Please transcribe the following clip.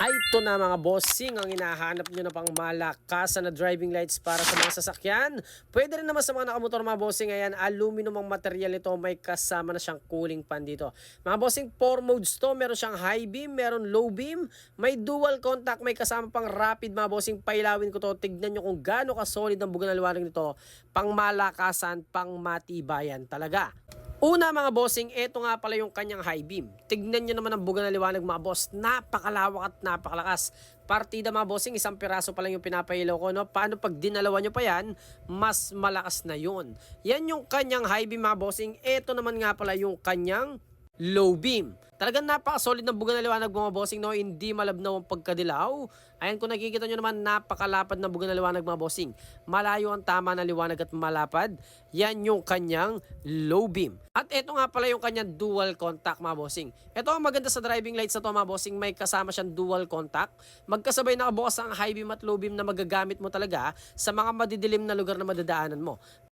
Ay, ito na mga bossing ang hinahanap nyo na pang malakasan na driving lights para sa mga sasakyan. Pwede rin naman sa mga nakamotor mga bossing. Ayan, aluminum ang material ito. May kasama na siyang cooling fan dito. Mga bossing, 4 modes to. Meron siyang high beam, meron low beam, may dual contact, may kasama pang rapid mga bossing. Pailawin ko to. Tignan nyo kung gaano ka-solid ang buga na liwanag nito. Pang malakasan, pang matibayan talaga. Una mga bossing, ito nga pala yung kanyang high beam. Tignan nyo naman ang buga na liwanag mga boss. Napakalawak at napakalakas. Partida mga bossing, isang piraso pa lang yung pinapahilaw ko. No? Paano pag dinalawa nyo pa yan, mas malakas na yun. Yan yung kanyang high beam mga bossing. Ito naman nga pala yung kanyang low beam. Talagang napaka-solid ng buga na liwanag mga bossing, no? Hindi malabnaw ang pagkadilaw. Ayan, kung nakikita nyo naman, napakalapad na buga na liwanag mga bossing. Malayo ang tama na liwanag at malapad. Yan yung kanyang low beam. At ito nga pala yung kanyang dual contact mga bossing. Ito ang maganda sa driving lights na to mga bossing. May kasama siyang dual contact. Magkasabay nakabukas ang high beam at low beam na magagamit mo talaga sa mga madidilim na lugar na madadaanan mo.